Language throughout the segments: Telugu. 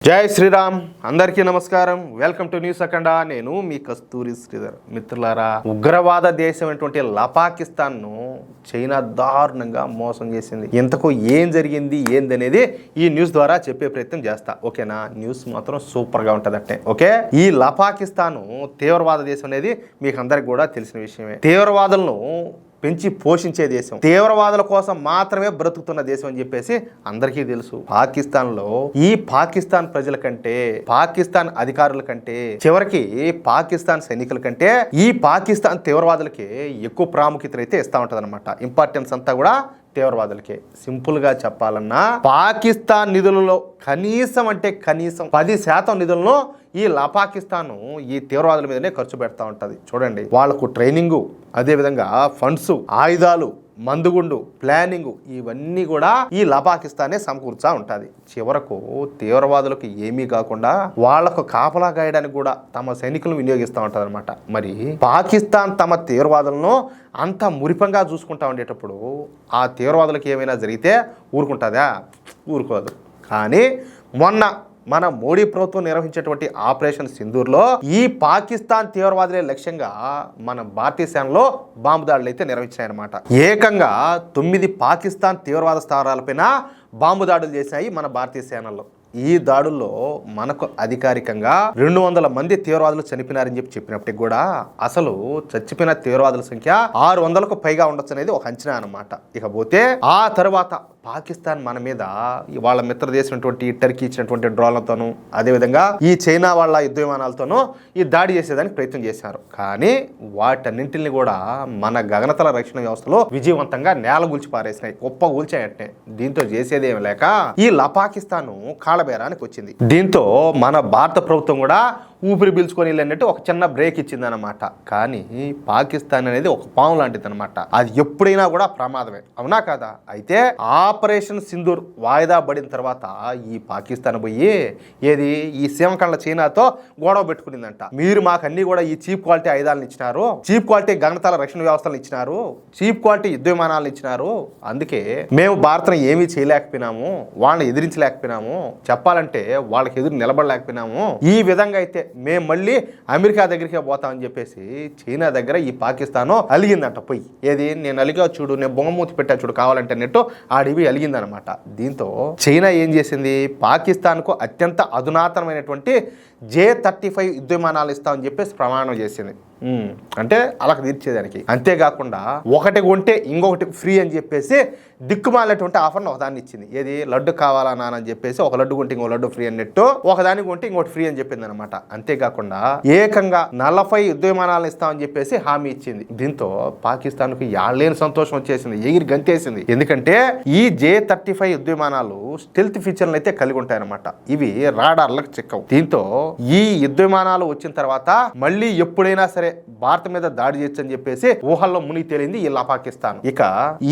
జై శ్రీరామ్ అందరికీ నమస్కారం. వెల్కమ్ టు న్యూస్ అఖండ. నేను మీ కస్తూరి శ్రీధర్. మిత్రులారా, ఉగ్రవాద దేశమైనటువంటి పాకిస్తాన్ను చైనా దారుణంగా మోసం చేసింది. ఇంతకు ఏం జరిగింది ఏందనేది ఈ న్యూస్ ద్వారా చెప్పే ప్రయత్నం చేస్తా. ఓకేనా? న్యూస్ మాత్రం సూపర్ గా ఉంటదట్టే. ఓకే, ఈ పాకిస్తాన్ తీవ్రవాద దేశం అనేది మీకు అందరికి కూడా తెలిసిన విషయమే. తీవ్రవాదులను పెంచి పోషించే దేశం, తీవ్రవాదుల కోసం మాత్రమే బ్రతుకుతున్న దేశం అని చెప్పేసి అందరికీ తెలుసు. పాకిస్తాన్లో ఈ పాకిస్తాన్ ప్రజల కంటే, పాకిస్తాన్ అధికారుల కంటే, చివరికి పాకిస్తాన్ సైనికుల కంటే ఈ పాకిస్తాన్ తీవ్రవాదులకి ఎక్కువ ప్రాముఖ్యత అయితే ఇస్తా ఉంటది అనమాట. ఇంపార్టెన్స్ అంతా కూడా తీవ్రవాదులకే. సింపుల్ గా చెప్పాలన్నా పాకిస్తాన్ నిధులలో కనీసం 10% నిధులను ఈ పాకిస్తాన్ ఈ తీవ్రవాదుల మీదనే ఖర్చు పెడతా ఉంటది. చూడండి, వాళ్లకు ట్రైనింగు, అదేవిధంగా ఫండ్స్, ఆయుధాలు, మందుగుండు, ప్లానింగ్, ఇవన్నీ కూడా ఈ పాకిస్తానే సమకూర్చా ఉంటుంది. చివరకు తీవ్రవాదులకు ఏమీ కాకుండా వాళ్లకు కాపలా గాయడానికి కూడా తమ సైనికులను వినియోగిస్తూ ఉంటుంది అనమాట. మరి పాకిస్తాన్ తమ తీవ్రవాదులను అంత మురిపంగా చూసుకుంటా ఉండేటప్పుడు ఆ తీవ్రవాదులకు ఏమైనా జరిగితే ఊరుకుంటుందా? ఊరుకోదు. కానీ మొన్న మన మోడీ ప్రభుత్వం నిర్వహించేటువంటి ఆపరేషన్ సింధూర్లో ఈ పాకిస్తాన్ తీవ్రవాదులే లక్ష్యంగా మన భారతీయ సేనలో బాంబు దాడులు అయితే నిర్వహించాయన్నమాట. ఏకంగా 9 పాకిస్తాన్ తీవ్రవాద స్థావరాలపైన బాంబు దాడులు చేశాయి మన భారతీయ సేనల్లో. ఈ దాడుల్లో మనకు అధికారికంగా 200 మంది తీవ్రవాదులు చనిపోయినారని చెప్పినప్పటికి కూడా అసలు చచ్చిపోయిన తీవ్రవాదుల సంఖ్య 600కు పైగా ఉండొచ్చు అనేది ఒక అంచనా అన్నమాట. ఇకపోతే ఆ తర్వాత పాకిస్తాన్ మన మీద వాళ్ళ మిత్ర దేశమైనటువంటి టర్కీ ఇచ్చినటువంటి డ్రోన్లతోనూ, అదేవిధంగా ఈ చైనా వాళ్ళ యుద్ధ విమానాలతోనూ ఈ దాడి చేసేదానికి ప్రయత్నం చేశారు. కానీ వాటన్నింటిని కూడా మన గగనతల రక్షణ వ్యవస్థలో విజయవంతంగా నేలగూల్చి పారేసినాయి, గొప్ప కూల్చాయంటే. దీంతో చేసేదేమి లేక ఈ పాకిస్తాన్ కాళ్ళబేరానికి వచ్చింది. దీంతో మన భారత ప్రభుత్వం కూడా ఊపిరి పీల్చుకొని వెళ్ళినట్టు ఒక చిన్న బ్రేక్ ఇచ్చిందనమాట. కానీ పాకిస్తాన్ అనేది ఒక పాము లాంటిది అనమాట. అది ఎప్పుడైనా కూడా ప్రమాదమే, అవునా కాదా? అయితే ఆపరేషన్ సింధూర్ వాయిదా పడిన తర్వాత ఈ పాకిస్తాన్ పోయి ఏది ఈ సీమకండ్ల చైనాతో గొడవ పెట్టుకునిందంట. మీరు మాకు అన్ని కూడా ఈ చీప్ క్వాలిటీ ఆయుధాలను ఇచ్చినారు, చీప్ క్వాలిటీ గగనతల రక్షణ వ్యవస్థలను ఇచ్చినారు, చీప్ క్వాలిటీ యుద్ధ విమానాలను ఇచ్చినారు, అందుకే మేము భారత్ని ఏమీ చేయలేకపోయినాము, వాళ్ళని ఎదిరించలేకపోయినాము, చెప్పాలంటే వాళ్ళకి ఎదురు నిలబడలేకపోయినాము. ఈ విధంగా అయితే మేము మళ్ళీ అమెరికా దగ్గరికే పోతామని చెప్పేసి చైనా దగ్గర ఈ పాకిస్తాన్ అలిగిందంట. పోయి ఏది నేను అలిగా చూడు, నేను బొమ్మమూతి పెట్టా చూడు కావాలంటే నెట్టు ఆడివి అలిగిందనమాట. దీంతో చైనా ఏం చేసింది, పాకిస్తాన్కు అత్యంత అధునాతనమైనటువంటి J-35 యుద్ధ విమానాలు ఇస్తామని చెప్పేసి ప్రమాణం చేసింది. అంటే అలకు తీర్చేదానికి. అంతేకాకుండా ఒకటి కొంటే ఇంకొకటి ఫ్రీ అని చెప్పేసి దిక్కుమాలినటువంటి ఆఫర్ను ఒకదాన్ని ఇచ్చింది. ఏది లడ్డు కావాలా నాని చెప్పేసి ఒక లడ్డు కొంటే ఇంకో లడ్డు ఫ్రీ అన్నట్టు ఒకదానికి కొంటే ఇంకోటి ఫ్రీ అని చెప్పింది అనమాట. అంతేకాకుండా ఏకంగా 40 యుద్ధ విమానాలను ఇస్తామని చెప్పేసి హామీ ఇచ్చింది. దీంతో పాకిస్తాన్ కు యాళ్ళేని సంతోషం వచ్చేసింది, ఎగిరి గంతేసింది. ఎందుకంటే ఈ J-35 యుద్ధ విమానాలు స్టెల్త్ ఫీచర్లు అయితే కలిగి ఉంటాయన్నమాట. ఇవి రాడార్లకు చిక్కవు. దీంతో ఈ యుద్ధ విమానాలు వచ్చిన తర్వాత మళ్ళీ ఎప్పుడైనా సరే భారత్ మీద దాడి చేయొచ్చు అని చెప్పేసి ఊహల్లో మునిగి తేలింది ఈ పాకిస్తాన్. ఇక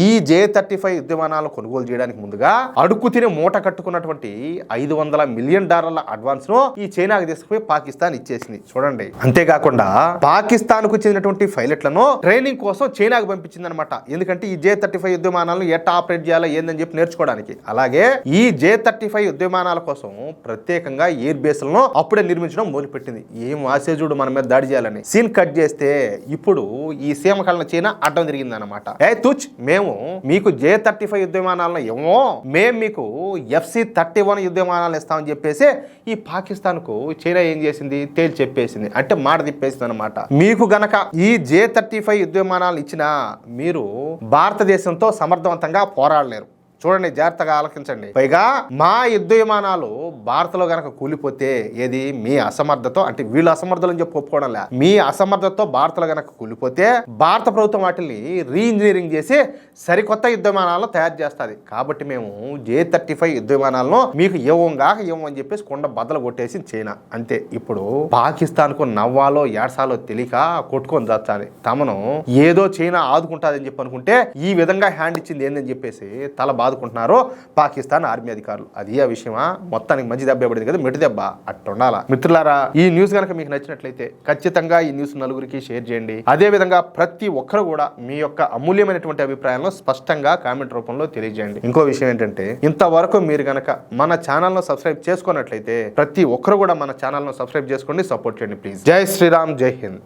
ఈ J-35 యుద్ధ విమానాలు కొనుగోలు చేయడానికి ముందుగా అడుగు తిని మూట కట్టుకున్నటువంటి $500 మిలియన్ అడ్వాన్స్ ను ఈ చైనాకి తీసుకుపోయి పాకిస్తాన్ ఇచ్చేసింది. చూడండి, అంతేకాకుండా పాకిస్తాన్ కు చెందినటువంటి పైలట్లను ట్రైనింగ్ కోసం చైనాకు పంపించింది అనమాట. ఎందుకంటే ఈ J-35 యుద్ధ విమానాలను ఎట్లా ఆపరేట్ చేయాలో ఏందని చెప్పి నేర్చుకోవడానికి. అలాగే ఈ J-35 యుద్ధ విమానాల కోసం ప్రత్యేకంగా ఎయిర్ బేస్లను అప్పుడే నిర్మించడం మొదలుపెట్టింది. ఏం ఆశేజుడు మన మీద దాడి చేయాలని. సీన్ కట్ చేస్తే ఇప్పుడు ఈ సీమకళ్ళ చైనా అడ్డం తిరిగిందనమాట. మేము మీకు J-35 యుద్ధ విమానాలను ఏమో, మేము మీకు FC-31 యుద్ధ విమానాలు ఇస్తామని చెప్పేసి ఈ పాకిస్తాన్ కు చైనా ఏం చేసింది, తేల్చి చెప్పేసింది. అంటే మాట తిప్పేసింది అనమాట. మీకు గనక ఈ J-35 యుద్ధ విమానాలు ఇచ్చినా మీరు భారతదేశంతో సమర్థవంతంగా పోరాడలేరు. చూడండి, జాగ్రత్తగా ఆలోచించండి. పైగా మా యుద్ధ విమానాలు భారత్లో గనక కూలిపోతే ఏది మీ అసమర్థతో, అంటే వీళ్ళు అసమర్థులని చెప్పి ఒప్పుకోవడంలే, మీ అసమర్థతో భారత్లో గనక కూలిపోతే భారత ప్రభుత్వం వాటిని రీఇంజనీరింగ్ చేసి సరికొత్త యుద్ధ విమానాలను తయారు చేస్తుంది. కాబట్టి మేము J-35 యుద్ధ విమానాలను మీకు ఇవ్వని చెప్పేసి కొండ బద్దలు కొట్టేసి చైనా. అంతే. ఇప్పుడు పాకిస్తాన్ కు నవ్వాలో ఏడ్సాలో తెలియక కొట్టుకొని చచ్చాలి. తమను ఏదో చైనా ఆదుకుంటాదని చెప్పి అనుకుంటే ఈ విధంగా హ్యాండ్ ఇచ్చింది ఏందని చెప్పేసి తల ఆదుకుంటున్నారో పాకిస్తాన్ ఆర్మీ అధికారులు. అది ఆ విషయమా? మొత్తానికి మంచి దెబ్బ పడింది కదా, మెట్టి దెబ్బ అట్టుండాలా. మిత్రులారా, ఈ న్యూస్ కనుక మీకు నచ్చినట్లయితే ఖచ్చితంగా ఈ న్యూస్ నలుగురికి షేర్ చేయండి. అదే విధంగా ప్రతి ఒక్కరు కూడా మీ యొక్క అమూల్యమైనటువంటి అభిప్రాయాలను స్పష్టంగా కామెంట్ రూపంలో తెలియజేయండి. ఇంకో విషయం ఏంటంటే, ఇంతవరకు మీరు గనక మన ఛానల్ను సబ్స్క్రైబ్ చేసుకున్నట్లయితే ప్రతి ఒక్కరు కూడా మన ఛానల్ను సబ్స్క్రైబ్ చేసుకోండి, సపోర్ట్ చేయండి ప్లీజ్. జై శ్రీరామ్, జై హింద్.